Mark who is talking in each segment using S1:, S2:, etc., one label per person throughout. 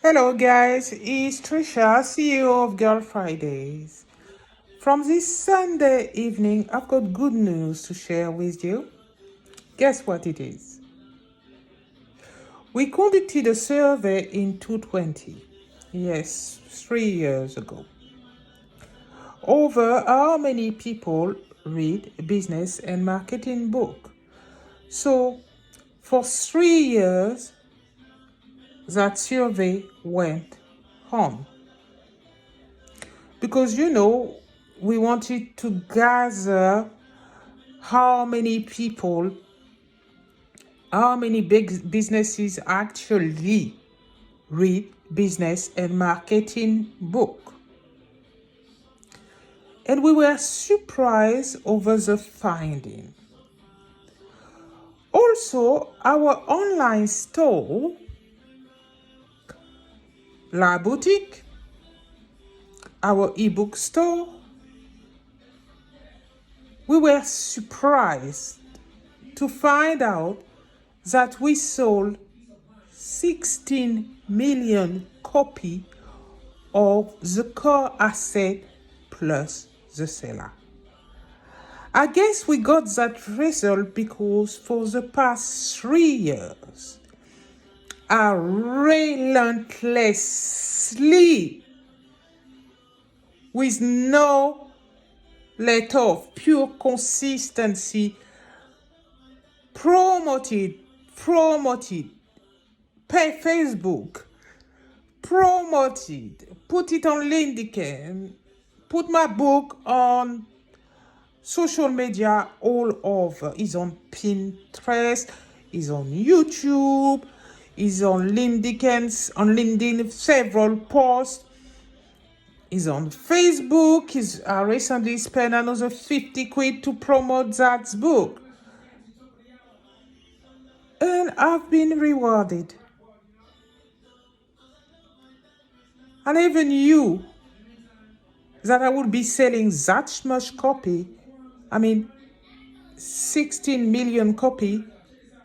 S1: Hello, guys. It's Trisha, CEO of Girlfridayz. From this Sunday evening, I've got good news to share with you. Guess what it is? We conducted a survey in 2020. Yes, 3 years ago. Over how many people read business and marketing book. So, for 3 years, that survey went on. Because we wanted to gather how many people, how many big businesses actually read business and marketing book. And we were surprised over the finding. Also, our online store, La Boutique, our ebook store, we were surprised to find out that we sold 16 million copies of the Core Asset plus The Cellar. I guess we got that result because for the past 3 years, I relentlessly, with no let off, pure consistency, promoted, pay Facebook, promoted, put it on LinkedIn, put my book on social media all over. It's on Pinterest, it's on YouTube, it's on LinkedIn, several posts. Is on Facebook. I recently spent another 50 quid to promote that book. And I've been rewarded. And even you, that I would be selling that much copy, 16 million copy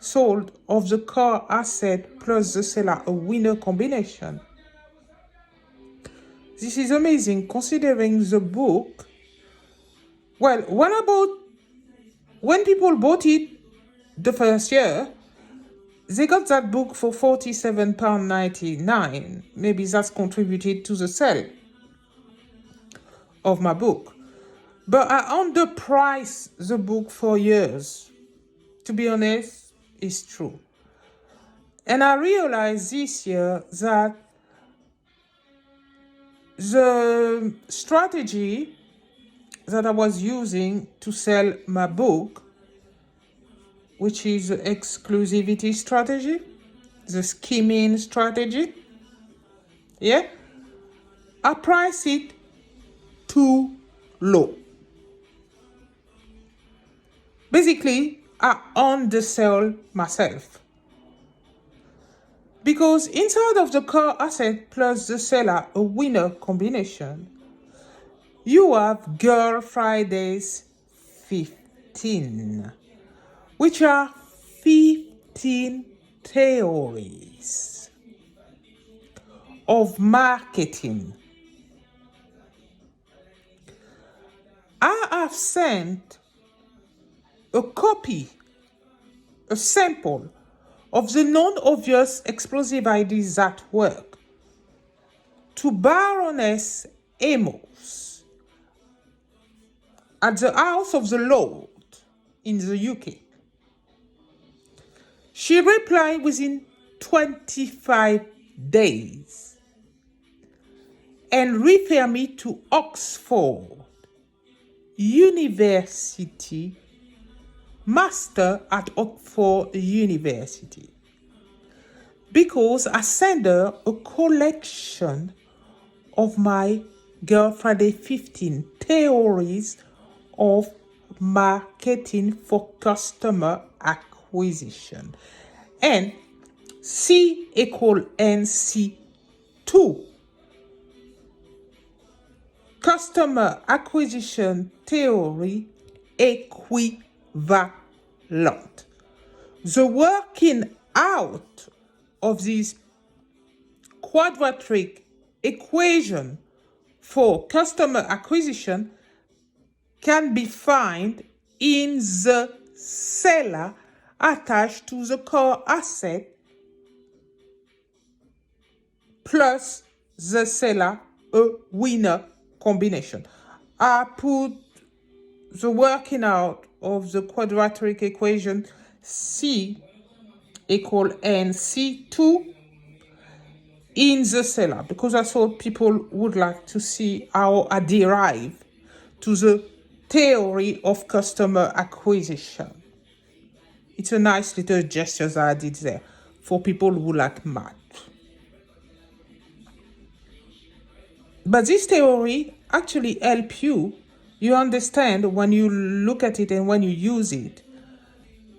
S1: sold of the Core Asset plus The Cellar, a winner combination. This is amazing considering the book. Well, when people bought it the first year, they got that book for £47.99. Maybe that's contributed to the sale of my book. But I underpriced the book for years. To be honest, it's true. And I realized this year that the strategy that I was using to sell my book, which is the exclusivity strategy, the skimming strategy, I price it too low. Basically, I undersell myself. Because inside of the Core Asset plus The Cellar, a winner combination, you have Girlfridayz 15, which are 15 theories of marketing. I have sent a copy, a sample of the non-obvious explosive ideas that work to Baroness Amos at the House of the Lord in the UK. She replied within 25 days and referred me to Oxford University, master at Oxford University, because I sent her a collection of my Girlfridayz 15 theories of marketing for customer acquisition. And C=NC2. Customer acquisition theory equivalent. The working out of this quadratic equation for customer acquisition can be found in the cellar attached to the core asset plus the cellar, a winner combination. I put the working out of the quadratic equation C equal NC2 in the cellar because I thought people would like to see how I derive to the theory of customer acquisition. It's a nice little gesture that I did there for people who like math. But this theory actually helps you. You understand when you look at it and when you use it.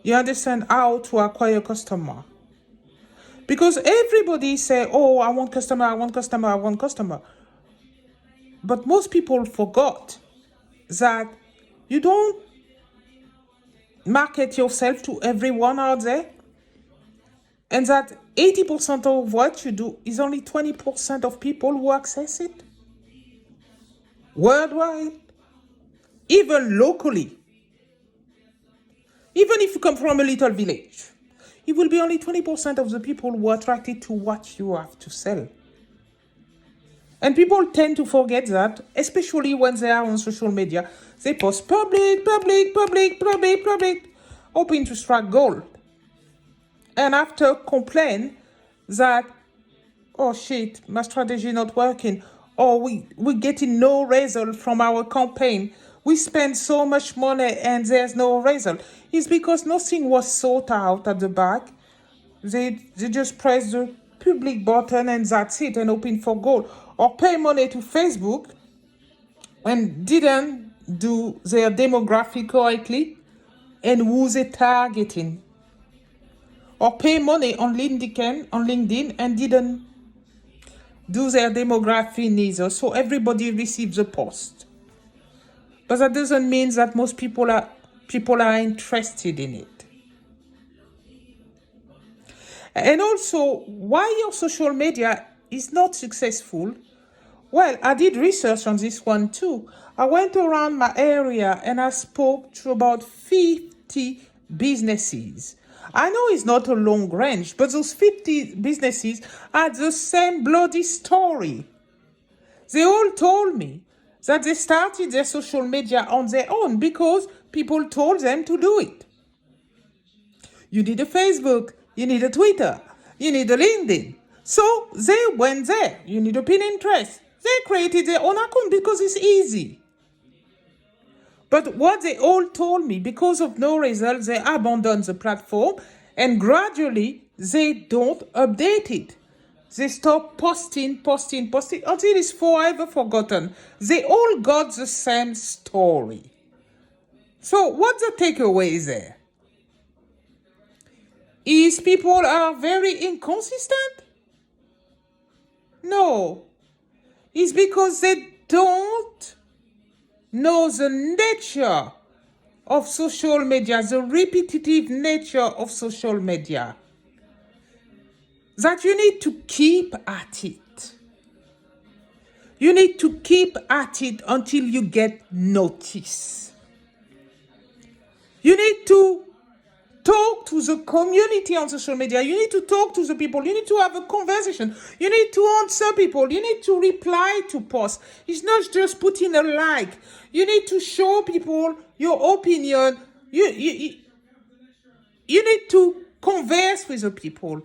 S1: You understand how to acquire customer. Because everybody say, oh, I want customer, I want customer, I want customer. But most people forgot that you don't market yourself to everyone out there. And that 80% of what you do is only 20% of people who access it. Worldwide, even locally. Even if you come from a little village, it will be only 20% of the people who are attracted to what you have to sell. And people tend to forget that, especially when they are on social media. They post public, hoping to strike gold. And after complain that, oh shit, my strategy not working, or we're getting no result from our campaign. We spend so much money and there's no result. It's because nothing was sorted out at the back. They just press the public button and that's it, and hoping for gold. Or pay money to Facebook and didn't do their demographic correctly and who they targeting. Or pay money on LinkedIn and didn't do their demographic neither. So everybody receives a post. But that doesn't mean that most people are interested in it. And also, why your social media is not successful? Well, I did research on this one too. I went around my area and I spoke to about 50 businesses. I know it's not a long range, but those 50 businesses had the same bloody story. They all told me that they started their social media on their own because people told them to do it. You need a Facebook, you need a Twitter, you need a LinkedIn. So they went there. You need a Pinterest. They created their own account because it's easy. But what they all told me, because of no results, they abandoned the platform and gradually they don't update it. They stop posting until it's forever forgotten. They all got the same story. So what's the takeaway there? Is people are very inconsistent? No. It's because they don't know the nature of social media, the repetitive nature of social media. That you need to keep at it. You need to keep at it until you get notice. You need to talk to the community on social media. You need to talk to the people. You need to have a conversation. You need to answer people. You need to reply to posts. It's not just putting a like. You need to show people your opinion. You need to converse with the people.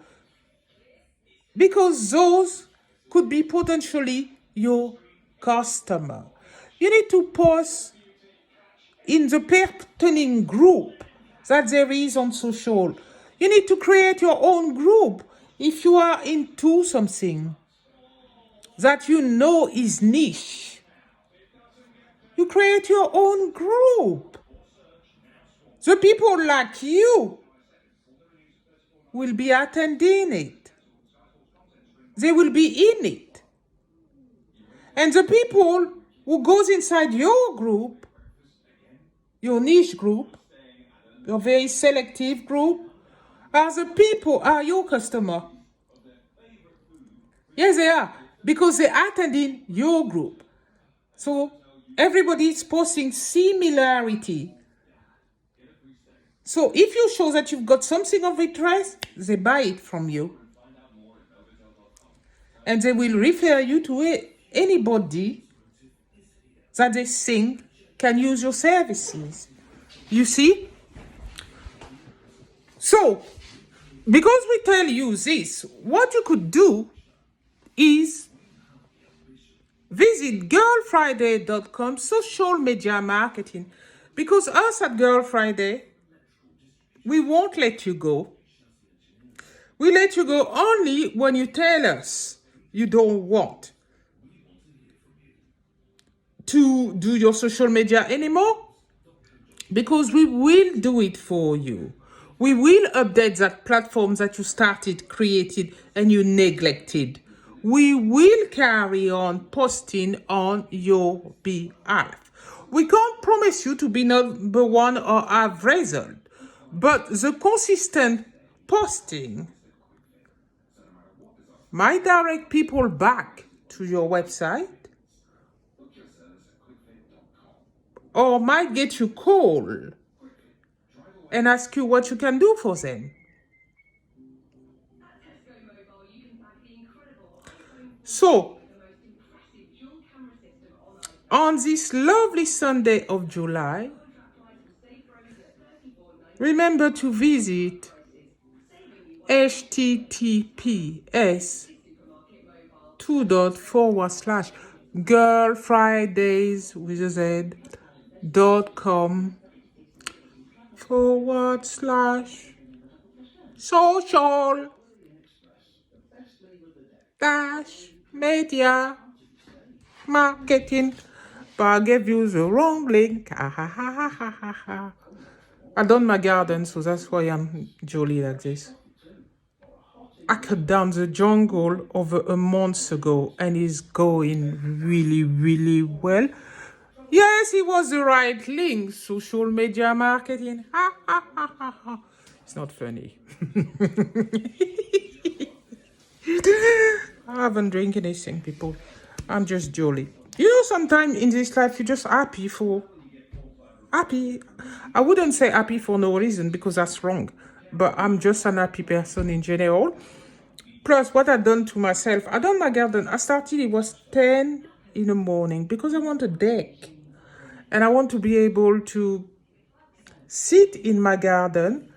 S1: Because those could be potentially your customer. You need to post in the pertaining group that there is on social. You need to create your own group if you are into something that you know is niche. You create your own group. The people like you will be attending it. They will be in it. And the people who goes inside your group, your niche group, your very selective group, are your customer. Yes, they are. Because they're attending your group. So everybody is posting similarity. So if you show that you've got something of interest, they buy it from you. And they will refer you to anybody that they think can use your services. You see? So, because we tell you this, what you could do is visit girlfriday.com social media marketing. Because us at Girl Friday, we won't let you go. We let you go only when you tell us you don't want to do your social media anymore, because we will do it for you. We will update that platform that you started, created, and you neglected. We will carry on posting on your behalf. We can't promise you to be number one or have result, but the consistent posting might direct people back to your website or might get you call and ask you what you can do for them. So, on this lovely Sunday of July, remember to visit https://girlfridayz with a z.com/social media marketing. But I gave you the wrong link. I done my garden, so that's why I'm jolly like this. I cut down the jungle over a month ago and it's going really, really well. Yes, it was the right link. Social media marketing. It's not funny. I haven't drank anything, people. I'm just jolly. You know, sometimes in this life, you're just happy. I wouldn't say happy for no reason, because that's wrong. But I'm just an happy person in general. Plus, what I've done to myself, I done my garden. I started, it was 10 in the morning, because I want a deck. And I want to be able to sit in my garden,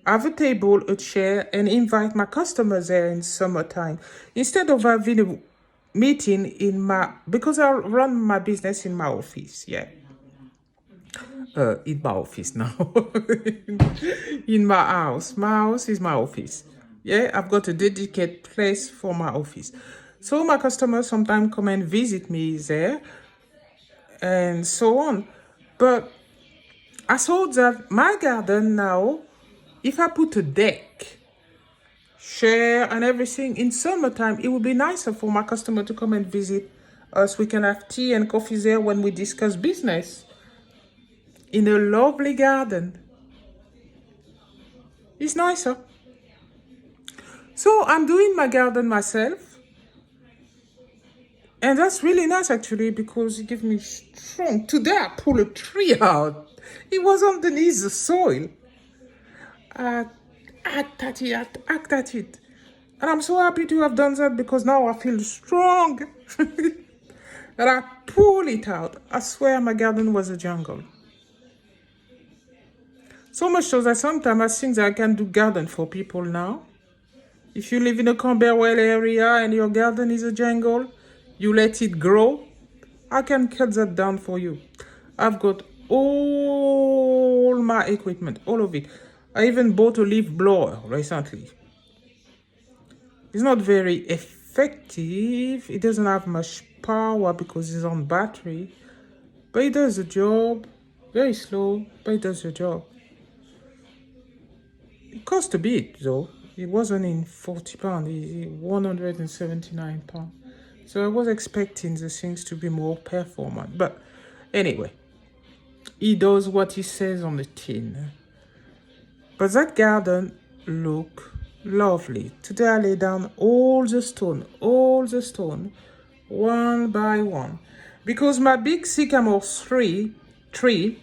S1: have a table, a chair, and invite my customers there in summertime. Instead of having a meeting because I run my business in my office, yeah. In my office now. In my house. My house is my office. Yeah, I've got a dedicated place for my office. So my customers sometimes come and visit me there and so on. But I saw that my garden now, if I put a deck, chair and everything in summertime, it would be nicer for my customer to come and visit us. We can have tea and coffee there when we discuss business in a lovely garden. It's nicer. So I'm doing my garden myself. And that's really nice, actually, because it gives me strong. Today I pulled a tree out. It was underneath the soil. I hacked at it. And I'm so happy to have done that, because now I feel strong. And I pull it out. I swear my garden was a jungle. So much so that sometimes I think that I can do garden for people now. If you live in a Camberwell area and your garden is a jungle, you let it grow, I can cut that down for you. I've got all my equipment, all of it. I even bought a leaf blower recently. It's not very effective. It doesn't have much power because it's on battery. But it does the job. Very slow, but it does the job. It cost a bit though. It wasn't in £40, it's £179. So I was expecting the things to be more performant. But anyway, he does what he says on the tin. But that garden look lovely. Today I lay down all the stone, one by one. Because my big sycamore tree,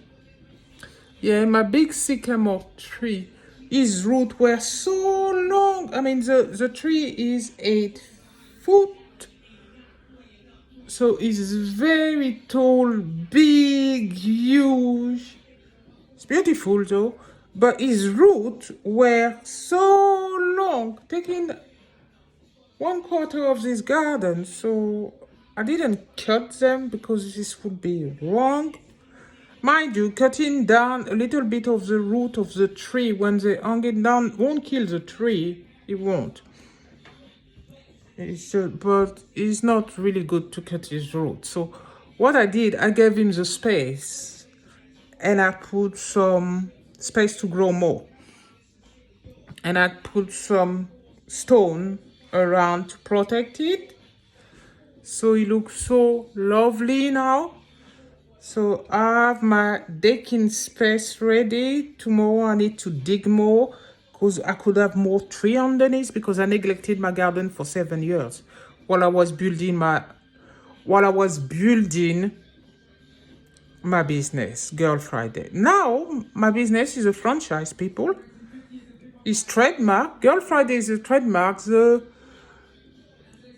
S1: my big sycamore tree, his root were so long. I mean, the tree is 8 foot. So it's very tall, big, huge. It's beautiful though. But his roots were so long, taking 1/4 of this garden. So I didn't cut them because this would be wrong. Mind you, cutting down a little bit of the root of the tree when they hang it down won't kill the tree. It won't. But it's not really good to cut his root. So what I did, I gave him the space and I put some space to grow more. And I put some stone around to protect it. So it looks so lovely now. So I have my decking space ready. Tomorrow I need to dig more because I could have more tree underneath because I neglected my garden for 7 years while I was building my business, Girlfridayz. Now my business is a franchise, people. It's trademark. Girlfridayz is a trademark.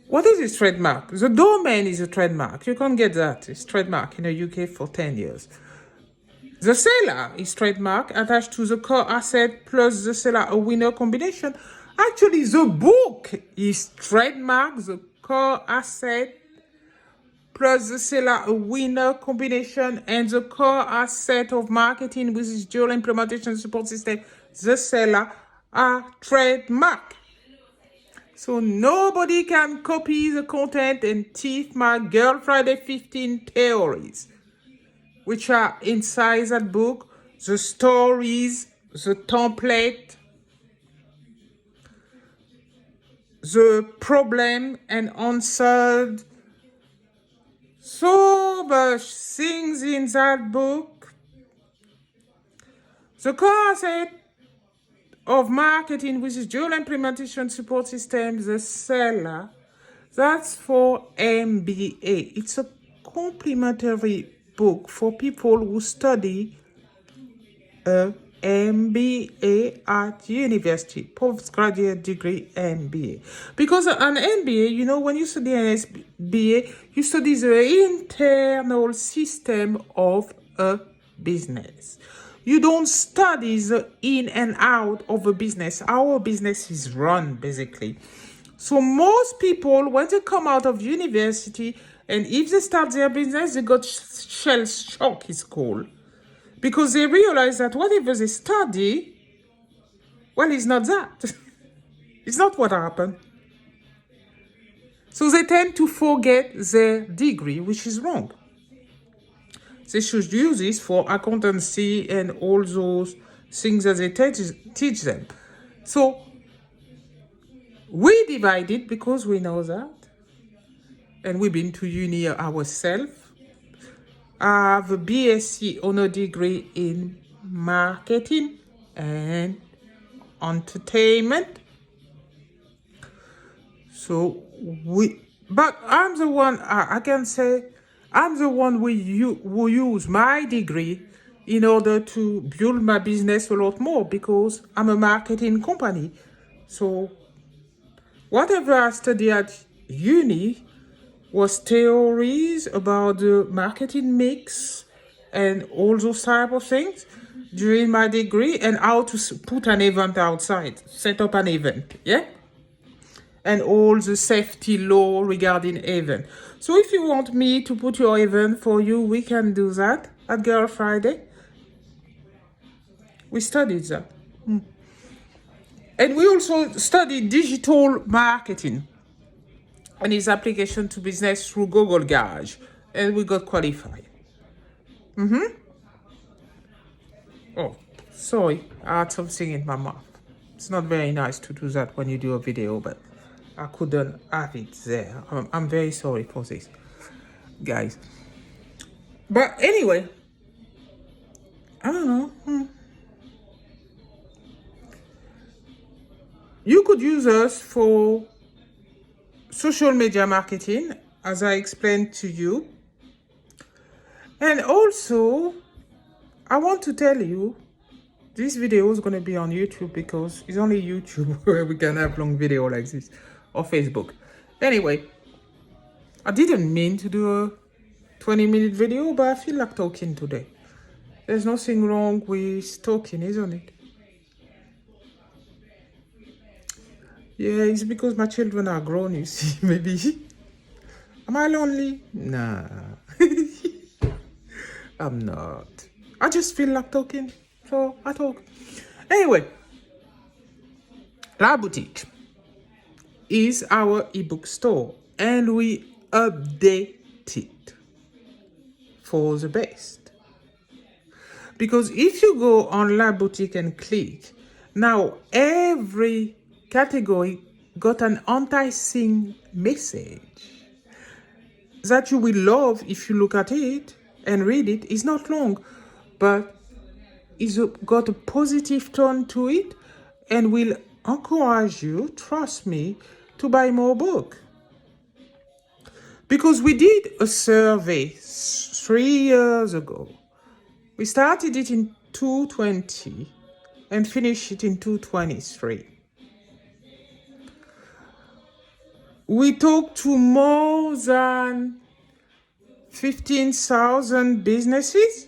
S1: What is its trademark? The domain is a trademark. You can't get that. It's trademark in the UK for 10 years. The Cellar is trademark attached to the Core Asset plus the Cellar, a winner combination. Actually, the book is trademark. The Core Asset plus the Cellar, a winner combination, and the Core Asset of marketing with its dual implementation support system, the Cellar, are trademark. So nobody can copy the content and thief my Girlfridayz 15 theories, which are inside that book, the stories, the template, the problem and answered. So much things in that book. The core asset of marketing, which is dual implementation support system, the Cellar, that's for MBA. It's a complimentary book for people who study a MBA at university, postgraduate degree MBA. Because an MBA, when you study an MBA, you study the internal system of a business. You don't study the in and out of a business. Our business is run, basically. So most people, when they come out of university, and if they start their business, they got shell shock, it's called. Because they realize that whatever they study, well, it's not that. It's not what happened. So they tend to forget their degree, which is wrong. They should use this for accountancy and all those things that they teach them. So we divide it because we know that. And we've been to uni ourselves. I have a BSc honor degree in marketing and entertainment. But I'm the one, I can say, I'm the one who use my degree in order to build my business a lot more because I'm a marketing company. So whatever I studied at uni was theories about the marketing mix and all those type of things during my degree and how to put an event outside, set up an event, and all the safety law regarding event. So if you want me to put your event for you, we can do that at Girlfridayz. We studied that. And we also studied digital marketing and its application to business through Google Garage. And we got qualified. Oh, sorry, I had something in my mouth. It's not very nice to do that when you do a video, but I couldn't have it there. I'm very sorry for this, guys. But anyway, I don't know. You could could use us for social media marketing, as I explained to you. And also, I want to tell you, this video is going to be on YouTube because it's only YouTube where we can have long video like this, or Facebook. Anyway, I didn't mean to do a 20-minute video, but I feel like talking today. There's nothing wrong with talking, isn't it? Yeah, it's because my children are grown, you see, maybe. Am I lonely? Nah. I'm not. I just feel like talking, so I talk. Anyway, La Boutique is our ebook store, and we update it for the best. Because if you go on La Boutique and click, now every category got an enticing message that you will love if you look at it and read it. It's not long, but it's got a positive tone to it and will encourage you, trust me, to buy more book. Because we did a survey 3 years ago. We started it in 2020 and finished it in 2023. We talked to more than 15,000 businesses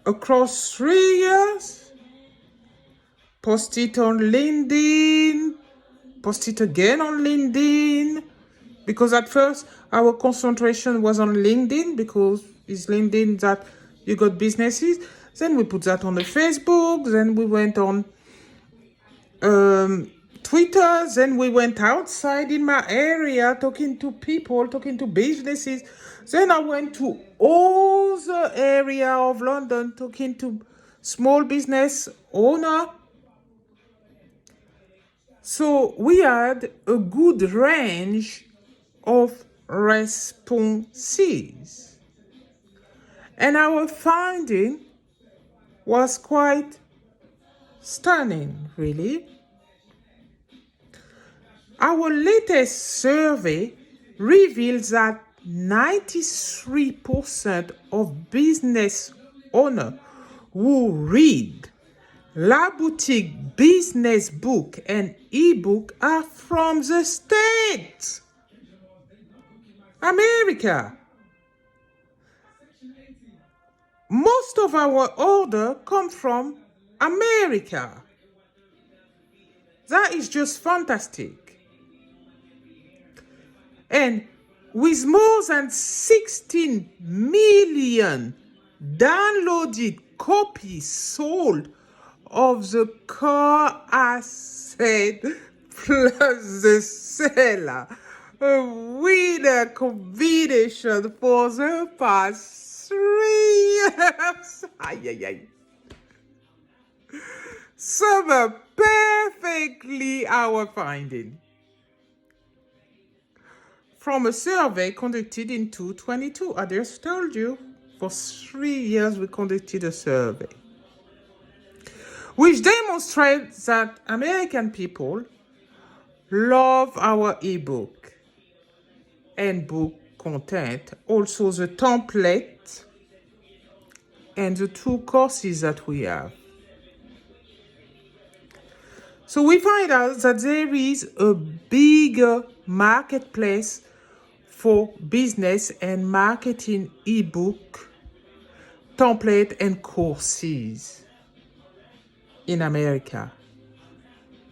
S1: across 3 years. Post it on LinkedIn, post it again on LinkedIn, because at first our concentration was on LinkedIn because it's LinkedIn that you got businesses. Then we put that on the Facebook, then we went on Twitter, then we went outside in my area talking to people, talking to businesses. Then I went to all the area of London talking to small business owner. So we had a good range of responses. And our finding was quite stunning, really. Our latest survey reveals that 93% of business owners who read La Boutique business book and ebook are from the States, America. Most of our orders come from America. That is just fantastic. And with more than 16 million downloaded copies sold of the Core Assets plus The Cellar, a winner combination for the past 3 years. Ay, ay, ay. Sum perfectly our finding from a survey conducted in 2022. I just told you, for 3 years we conducted a survey, which demonstrates that American people love our ebook and book content, also the template and the 2 courses that we have. So we find out that there is a bigger marketplace for business and marketing ebook, template and courses in America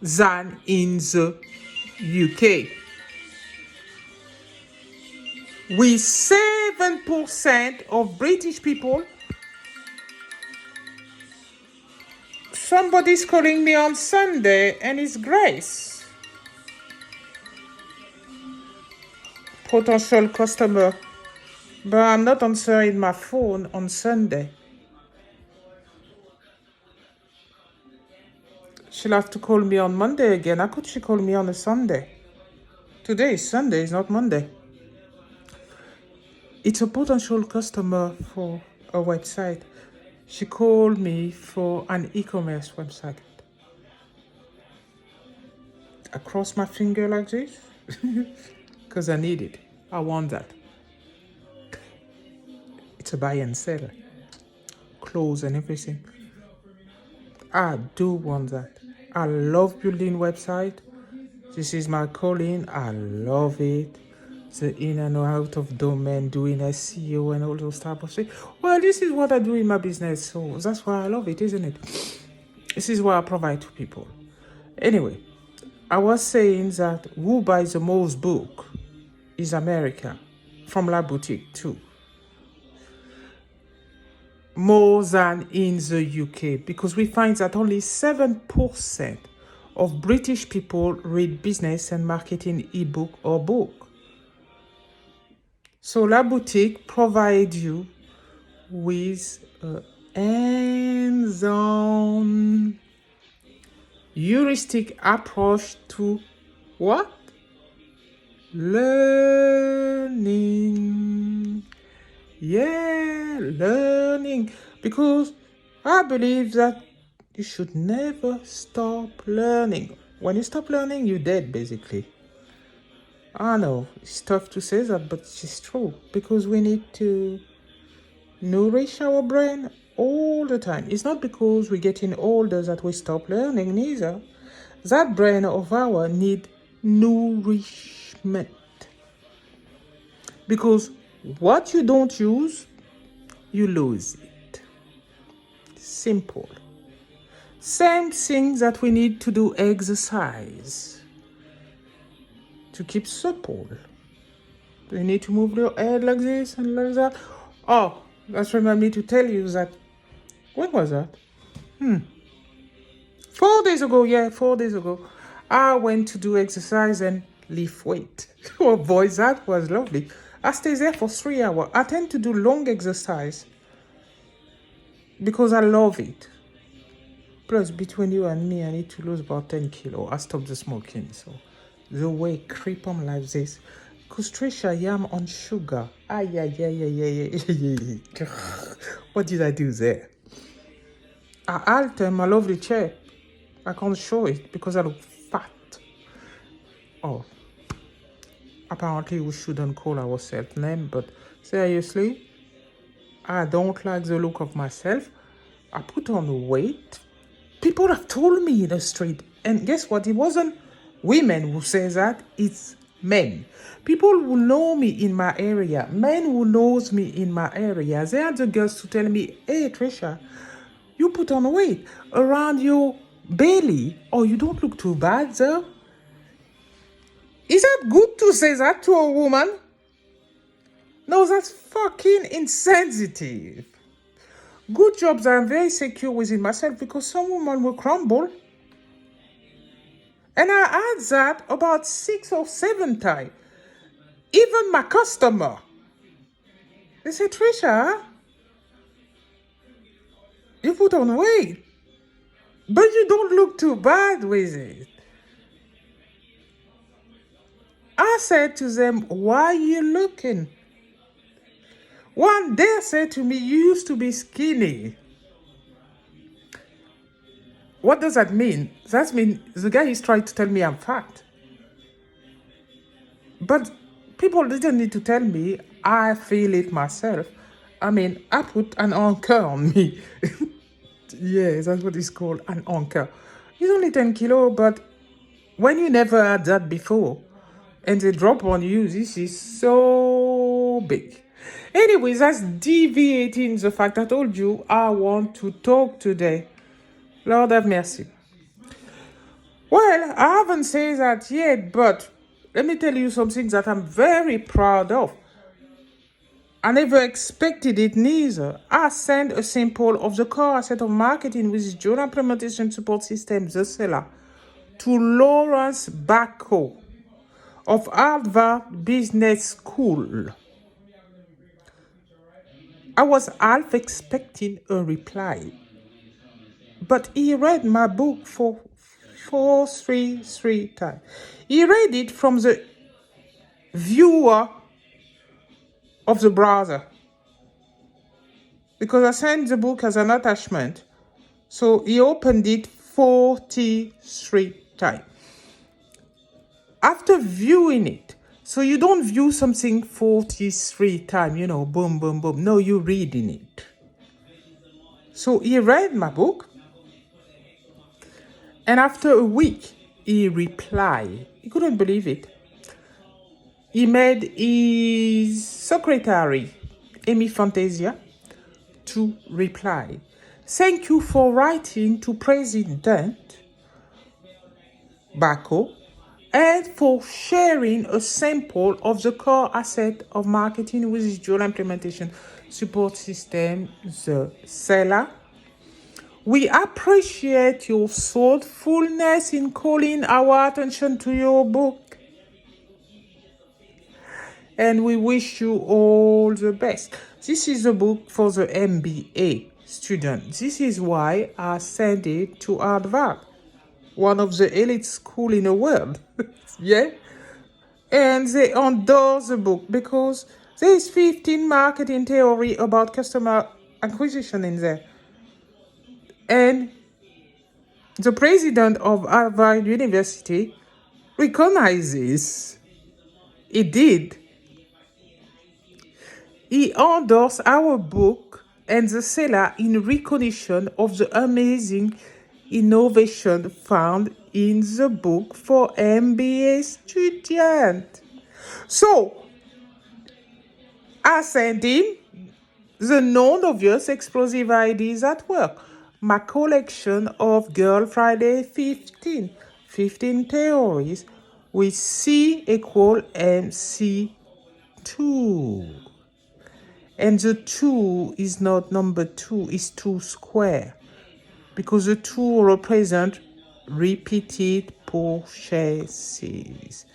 S1: than in the UK. With 7% of British people. Somebody's calling me on Sunday and it's Grace. Potential customer. But I'm not answering my phone on Sunday. She'll have to call me on Monday again. How could she call me on a Sunday? Today is Sunday, it's not Monday. It's a potential customer for a website. She called me for an e-commerce website. I cross my finger like this because I need it. I want that. It's a buy and sell. Clothes and everything. I do want that. I love building website. This is my calling. I love it. The in and out of domain, doing SEO and all those type of things. Well, this is what I do in my business, so that's why I love it, isn't it? This is what I provide to people. Anyway, I was saying that who buys the most book is America, from La Boutique too. More than in the UK, because we find that only 7% of British people read business and marketing ebook or book. So La Boutique provides you with a hands-on heuristic approach to what? Learning. Yeah, learning. Because I believe that you should never stop learning. When you stop learning, you're dead, basically. I know, it's tough to say that, but it's true. Because we need to nourish our brain all the time. It's not because we're getting older that we stop learning, neither. That brain of ours need nourishment. Because what you don't use, you lose it. Simple. Same thing that we need to do exercise to keep supple. You need to move your head like this and like that. Oh, that's remind me to tell you that. When was that? 4 days ago, 4 days ago. I went to do exercise and lift weight. Oh boy, that was lovely. I stayed there for 3 hours. I tend to do long exercise because I love it. Plus, between you and me, I need to lose about 10 kilos. I stopped the smoking, so the weight creep on like this. Because Trisha, I'm on sugar. What did I do there? I alter my lovely chair. I can't show it because I look fat. Oh. Apparently, we shouldn't call ourselves names, but seriously, I don't like the look of myself. I put on weight. People have told me in the street, and guess what? It wasn't women who say that, it's men. People who know me in my area, men who knows me in my area, they are the girls to tell me, hey, Trisha, you put on weight around your belly, or you don't look too bad, though. Is that good to say that to a woman? No, that's fucking insensitive. Good job that I'm very secure within myself because some woman will crumble. And I had that about 6 or 7 times. Even my customer. They say, Trisha, you put on weight, but you don't look too bad with it. I said to them, why are you looking? One day said to me, you used to be skinny. What does that mean? That means the guy is trying to tell me I'm fat. But people didn't need to tell me. I feel it myself. I mean, I put an anchor on me. Yeah, that's what it's called, an anchor. It's only 10 kilo, but when you never had that before, and they drop on you, this is so big. Anyways, that's deviating the fact I told you I want to talk today. Lord have mercy. Well, I haven't said that yet, but let me tell you something that I'm very proud of. I never expected it neither. I sent a sample of the core asset of marketing with the journal implementation support system, The Cellar, to Lawrence Bacco of Harvard Business School. I was half expecting a reply, but he read my book for 433 times. He read it from the viewer of the browser because I sent the book as an attachment. So he opened it 43 times. after viewing it, so you don't view something 43 times, boom, boom, boom. No, you're reading it. So he read my book, and after a week, he replied. He couldn't believe it. He made his secretary, Amy Fantasia, to reply. Thank you for writing to President Bako and for sharing a sample of the core asset of marketing with its dual implementation support system, the Cellar. We appreciate your thoughtfulness in calling our attention to your book, and we wish you all the best. This is a book for the MBA student. This is why I sent it to Harvard, one of the elite schools in the world. Yeah? And they endorse the book because there's 15 marketing theory about customer acquisition in there. And the president of Harvard University recognizes he did. He endorsed our book and the Cellar in recognition of the amazing innovation found in the book for MBA students. So, I sent him the non-obvious explosive ideas at work. My collection of Girlfridayz 15 theories with C equal MC2. And the 2 is not number 2, it's 2 square. Because the 2 represent repeated purchases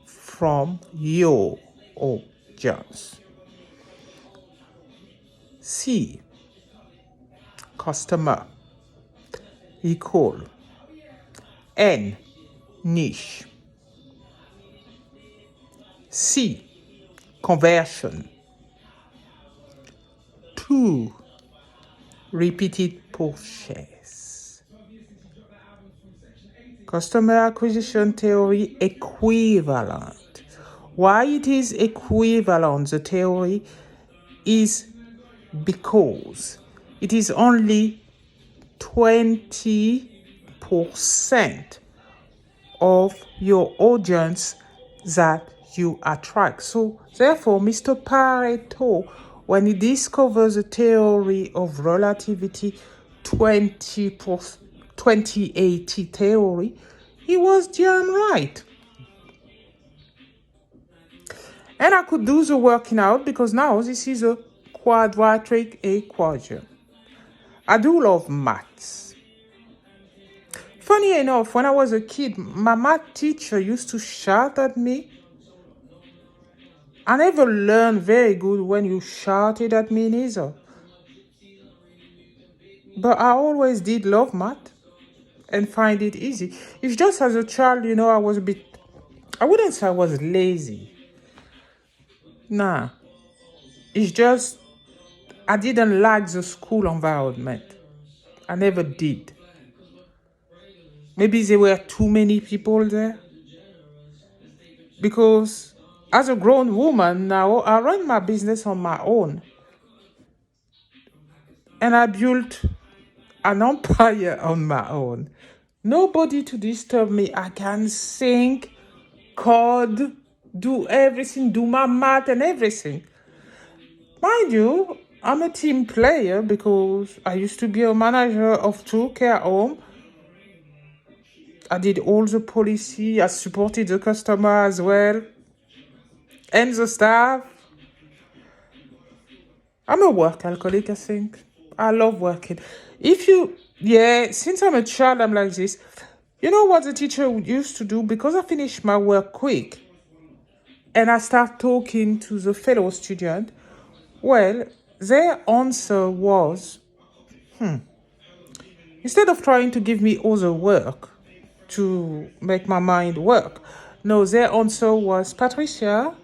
S1: from your audience. C, customer, equal. N, niche. C, conversion. 2, repeated purchase. Customer acquisition theory equivalent. Why it is equivalent, the theory, is because it is only 20% of your audience that you attract. So therefore, Mr. Pareto, when he discovers the theory of relativity, 2080 theory, he was damn right. And I could do the working out because now this is a quadratic equation. I do love maths. Funny enough, when I was a kid, my math teacher used to shout at me. I never learned very good when you shouted at me neither. But I always did love math and find it easy. It's just as a child, I was I wouldn't say I was lazy. Nah. It's just, I didn't like the school environment. I never did. Maybe there were too many people there. Because as a grown woman now, I run my business on my own. And I built an empire on my own. Nobody to disturb me. I can think, code, do everything, do my math and everything. Mind you, I'm a team player because I used to be a manager of 2 care homes. I did all the policy. I supported the customer as well. And the staff. I'm a work alcoholic, I think. I love working. Since I'm a child, I'm like this. You know what the teacher used to do? Because I finish my work quick and I start talking to the fellow student, well, their answer was, instead of trying to give me other work to make my mind work, no, their answer was, Patricia,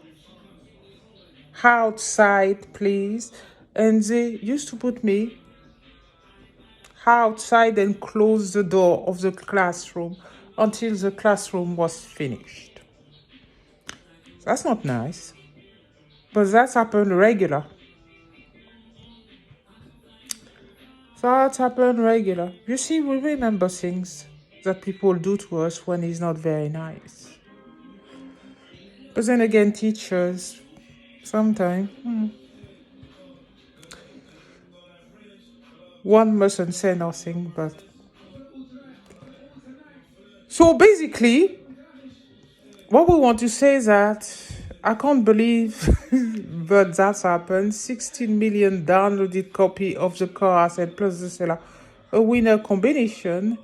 S1: outside, please. And they used to put me outside and close the door of the classroom until the classroom was finished. That's not nice. But that's happened regular. That's happened regular. You see, we remember things that people do to us when it's not very nice. But then again, teachers, sometimes, one mustn't say nothing, but... So basically, what we want to say is that I can't believe but that's happened. 16 million downloaded copy of the Core Asset plus the Cellar, a winner combination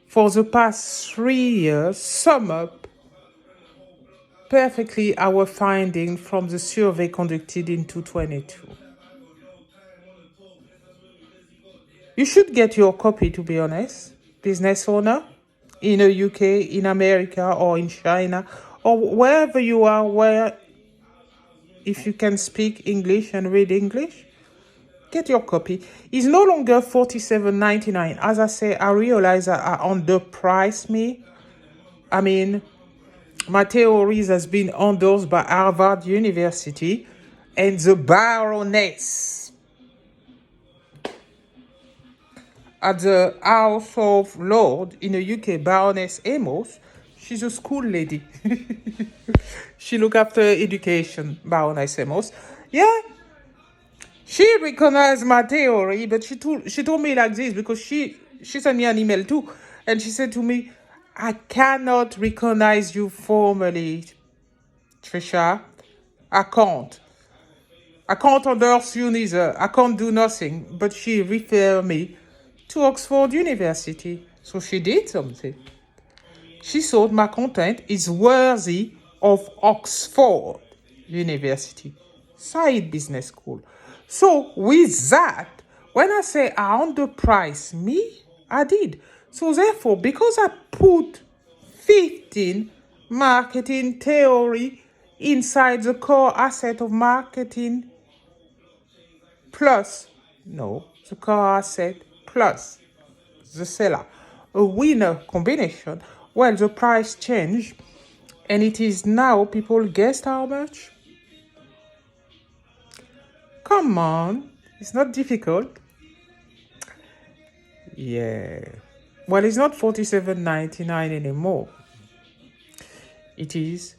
S1: for the past 3 years, sum up perfectly our finding from the survey conducted in 2022. You should get your copy, to be honest, business owner, in the UK, in America, or in China, or wherever you are, where if you can speak English and read English, get your copy. It's no longer $47.99. As I say, I realize that I underpriced me. I mean, my theories has been endorsed by Harvard University and the Baroness at the House of Lords in the UK, Baroness Amos. She's a school lady. She look after education, Baroness Amos. Yeah, she recognized my theory, but she told me like this because she sent me an email too, and she said to me, I cannot recognize you formally, Trisha. I can't endorse you neither. I can't do nothing. But she referred me to Oxford University. So she did something. She thought my content is worthy of Oxford University, Side Business School. So with that, when I say I underpriced me, I did. So therefore, because I put 15 marketing theory inside the core asset of marketing plus, no, the core asset plus the seller, a winner combination, well, the price changed, and it is now, people guessed how much? Come on, it's not difficult. Yeah. Well, it's not $47.99 anymore. It is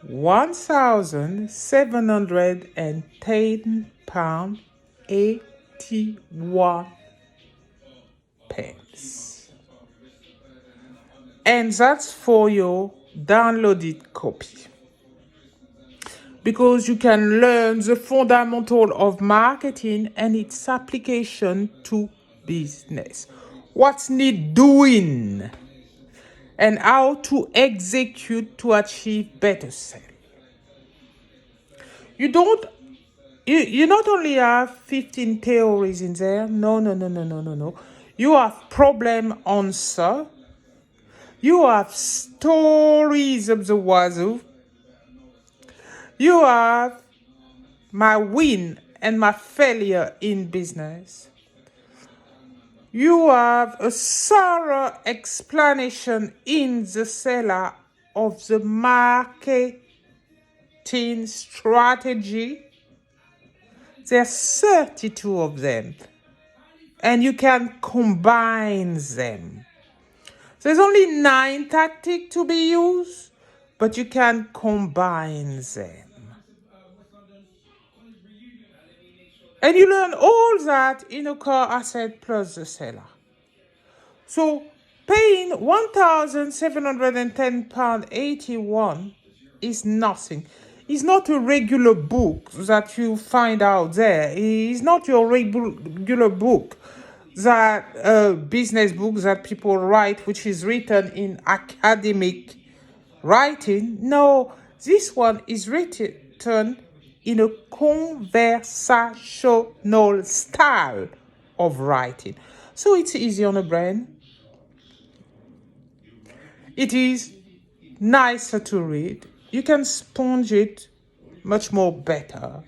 S1: £1,710.81. And that's for your downloaded copy. Because you can learn the fundamental of marketing and its application to business. What's need doing and how to execute to achieve better sales. You not only have 15 theories in there. No. You have problem answer. You have stories of the wazoo. You have my win and my failure in business. You have a thorough explanation in the cellar of the marketing strategy. There's 32 of them, and you can combine them. There's only 9 tactics to be used, but you can combine them. And you learn all that in a core asset plus the seller. So paying £1,710.81 is nothing. It's not a regular book that you find out there. It's not your regular book, that business book that people write, which is written in academic writing. No, this one is written in a conversational style of writing. So it's easy on the brain. It is nicer to read. You can sponge it much more better.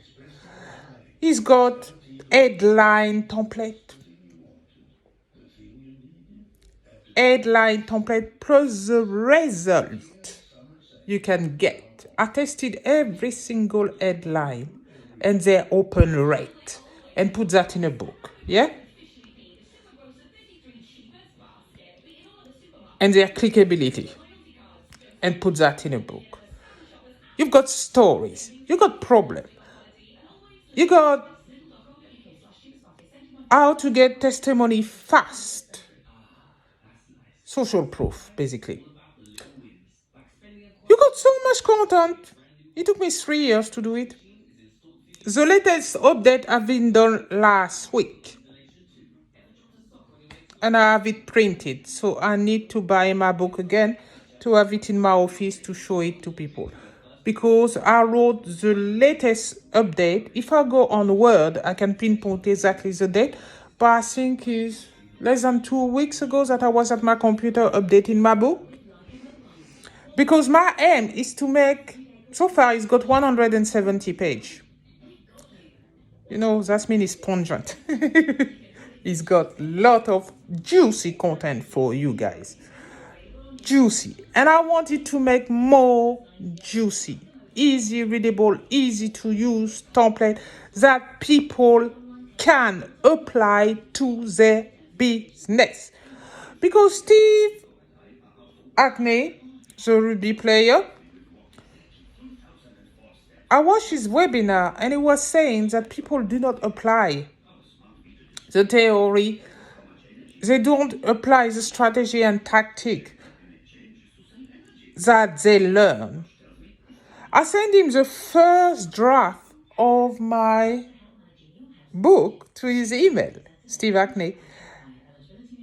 S1: It's got headline template. Headline template plus the result you can get. I tested every single headline and their open rate and put that in a book. Yeah? And their clickability and put that in a book. You've got stories. You got problem. You got how to get testimony fast. Social proof, basically. You got so much content. It took me 3 years to do it. The latest update have been done last week. And I have it printed. So I need to buy my book again to have it in my office to show it to people. Because I wrote the latest update. If I go on Word, I can pinpoint exactly the date. But I think it's less than 2 weeks ago that I was at my computer updating my book. Because my aim is to make, so far it's got 170 pages. You know, that means it's pungent. It's got a lot of juicy content for you guys. Juicy. And I wanted to make more juicy, easy readable, easy to use template that people can apply to their business. Because Steve Acne, the Ruby player, I watched his webinar and he was saying that people do not apply the theory. They don't apply the strategy and tactic that they learn. I sent him the first draft of my book to his email, Steve Acne.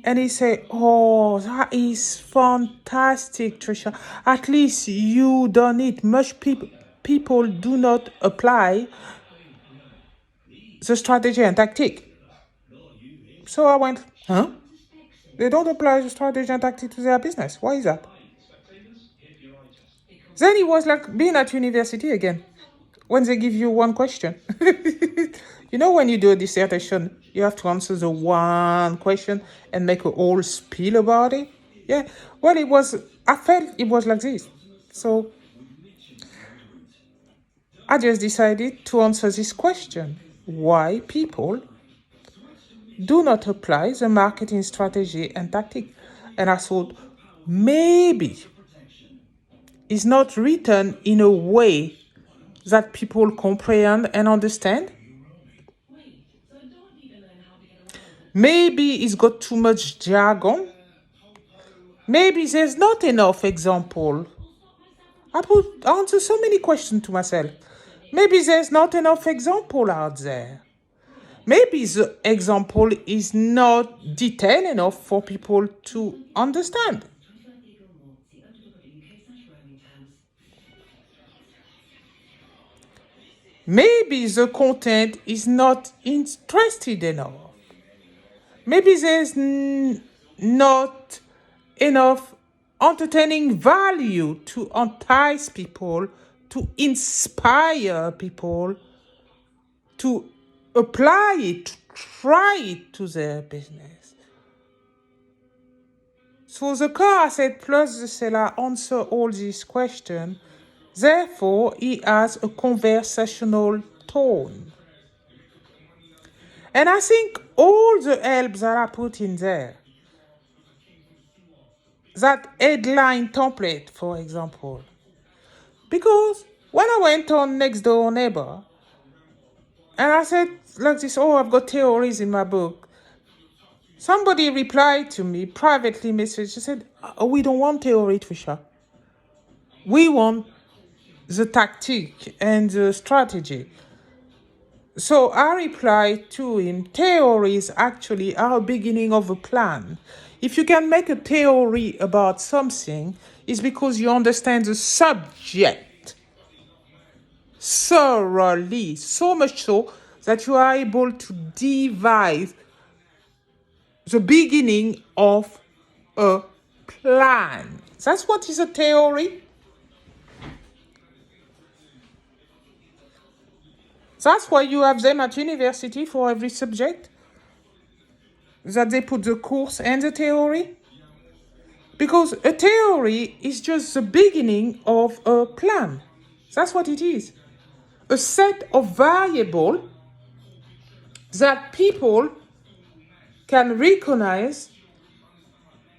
S1: And he said, oh, that is fantastic, Trisha. At least you done it. Much people do not apply the strategy and tactic. So I went, huh? They don't apply the strategy and tactic to their business. Why is that? Then it was like being at university again, when they give you one question. You know, when you do a dissertation, you have to answer the one question and make a whole spiel about it. Yeah. Well, I felt it was like this. So I just decided to answer this question. Why people do not apply the marketing strategy and tactic? And I thought, maybe it's not written in a way that people comprehend and understand. Maybe it's got too much jargon. Maybe there's not enough example. I answer so many questions to myself. Maybe there's not enough example out there. Maybe the example is not detailed enough for people to understand. Maybe the content is not interested enough. Maybe there's not enough entertaining value to entice people, to inspire people, to apply it, to try it to their business. So the Core Asset plus the Cellar answer all these questions. Therefore, he has a conversational tone. And I think all the help that I put in there, that headline template, for example, because when I went on Next Door Neighbor, and I said like this, oh, I've got theories in my book, somebody replied to me, privately messaged, she said, oh, we don't want theory, Trisha. We want the tactic and the strategy. So I replied to him, theories actually are a beginning of a plan. If you can make a theory about something, it's because you understand the subject thoroughly, so much so that you are able to devise the beginning of a plan. That's what is a theory. That's why you have them at university for every subject, that they put the course and the theory. Because a theory is just the beginning of a plan. That's what it is. A set of variables that people can recognize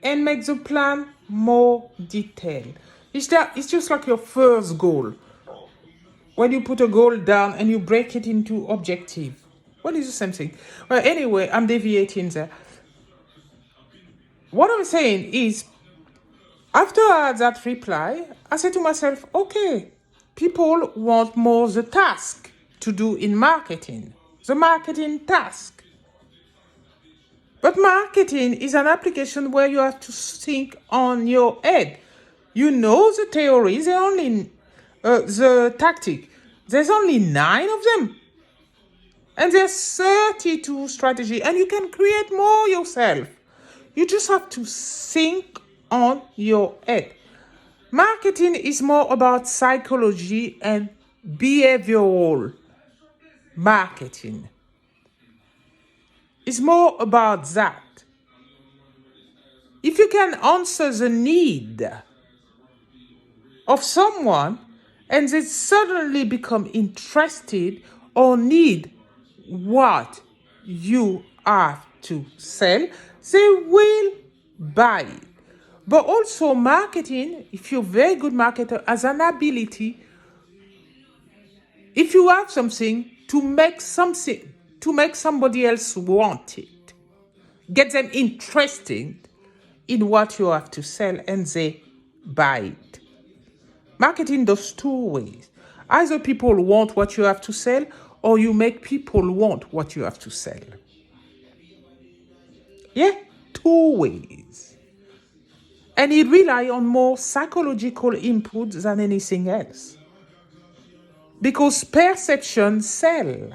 S1: and make the plan more detailed. It's just like your first goal. When you put a goal down and you break it into objective. Well, it's the same thing. Well, anyway, I'm deviating there. What I'm saying is, after I had that reply, I said to myself, okay, people want more the task to do in marketing. The marketing task. But marketing is an application where you have to think on your head. You know the theories, the tactic. There's only 9 of them. And there's 32 strategies. And you can create more yourself. You just have to think on your head. Marketing is more about psychology and behavioral marketing. It's more about that. If you can answer the need of someone and they suddenly become interested or need what you have to sell, they will buy it. But also marketing, if you're a very good marketer, has an ability, if you have something, to make somebody else want it. Get them interested in what you have to sell and they buy it. Marketing does 2 ways. Either people want what you have to sell or you make people want what you have to sell. Yeah, 2 ways. And it relies on more psychological input than anything else. Because perception sells.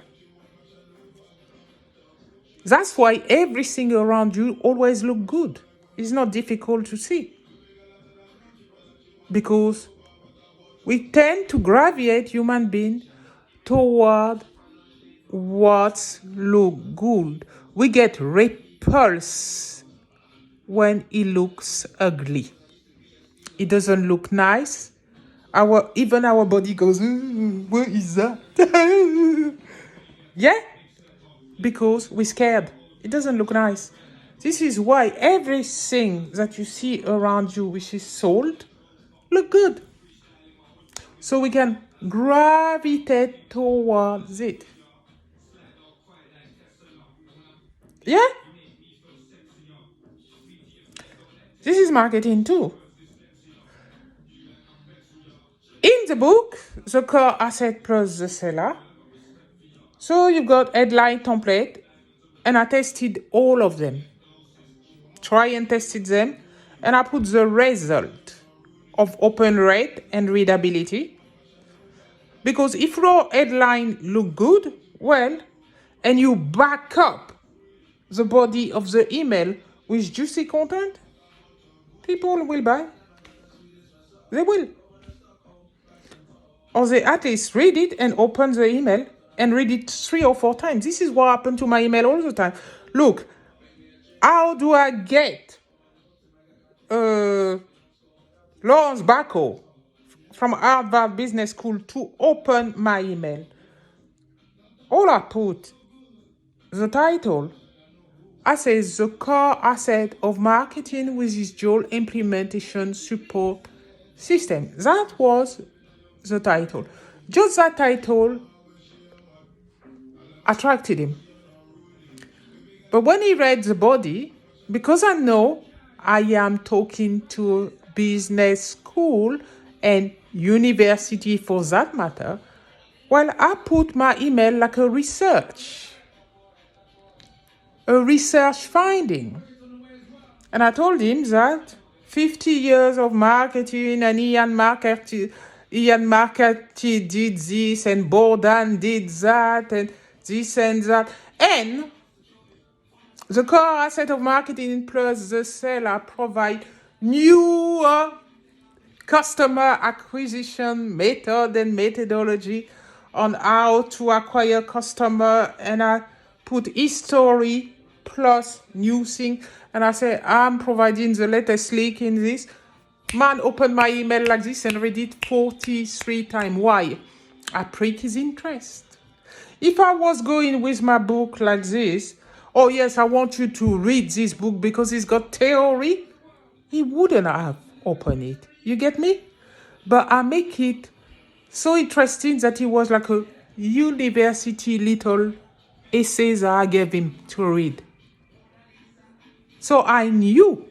S1: That's why everything around you always looks good. It's not difficult to see. Because we tend to gravitate human beings toward what looks good. We get repulsed when it looks ugly. It doesn't look nice. Even our body goes, what is that? Yeah? Because we're scared. It doesn't look nice. This is why everything that you see around you which is sold look good. So we can gravitate towards it. Yeah? This is marketing too. In the book, the Core Asset plus The Cellar, so you've got headline template, and I tested all of them. Try and tested them, and I put the result of open rate and readability. Because if your headline look good, well, and you back up the body of the email with juicy content, people will buy. They will. Or they at least read it and open the email and read it 3 or 4 times. This is what happened to my email all the time. Look, how do I get Lawrence Bacco from Harvard Business School to open my email? All I put, the title, I say the core asset of marketing with its dual implementation support system. That was the title. Just that title attracted him. But when he read the body, because I know I am talking to business school and university for that matter, well, I put my email like a research finding. And I told him that 50 years of marketing and Ian Marketing did this and Bordan did that and this and that. And the core asset of marketing plus the seller provide new customer acquisition method and methodology on how to acquire customer. And I put history plus new thing. And I say, I'm providing the latest leak in this. Man opened my email like this and read it 43 times. Why? I prick his interest. If I was going with my book like this, oh yes, I want you to read this book because it's got theory, he wouldn't have opened it. You get me? But I make it so interesting that it was like a university little essays I gave him to read. So I knew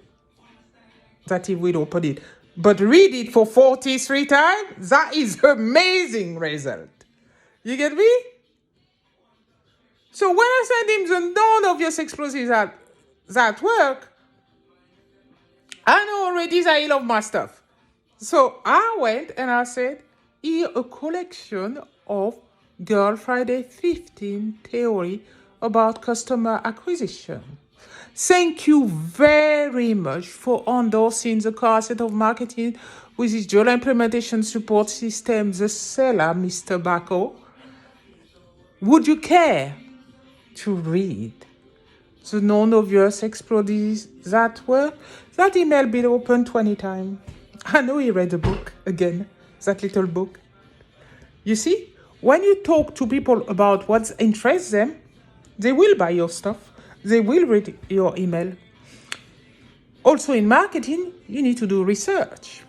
S1: that he would open it. But read it for 43 times, that is amazing result. You get me? So when I send him the non-obvious explosives that work, I know already that he loves my stuff. So I went and I said, here a collection of Girlfridayz 15 theory about customer acquisition. Thank you very much for endorsing the Core Assets of Marketing with its dual implementation support system, The Cellar, Mr. Bacco. Would you care to read the non-obvious explosives that were? That email been opened 20 times. I know he read the book again, that little book. You see, when you talk to people about what interests them, they will buy your stuff. They will read your email. Also in marketing, you need to do research.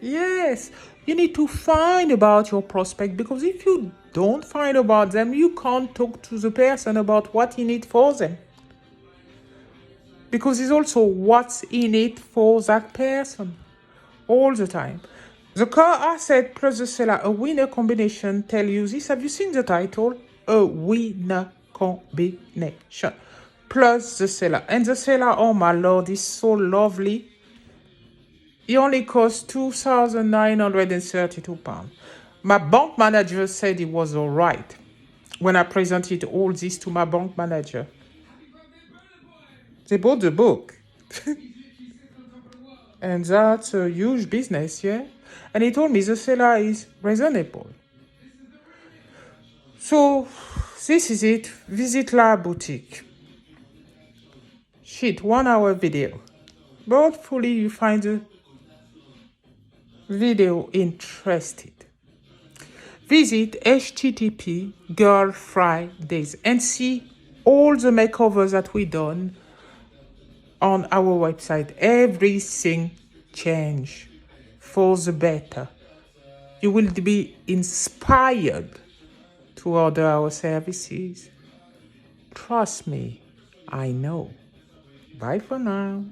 S1: Yes, you need to find about your prospect, because if you don't find about them, you can't talk to the person about what in it for them. Because it's also what's in it for that person all the time. The Core Asset plus the Cellar, a winner combination, tell you this. Have you seen the title? A winner combination plus the Cellar. And the Cellar, oh my lord, is so lovely. It only costs £2,932. My bank manager said it was all right when I presented all this to my bank manager. They bought the book. And that's a huge business, yeah? And he told me the Cellar is reasonable. So, this is it. Visit La Boutique. Shit, 1 hour video. But hopefully you find the video interesting. Visit http Girlfridayz and see all the makeovers that we done on our website. Everything changed for the better. You will be inspired to order our services. Trust me, I know. Bye for now.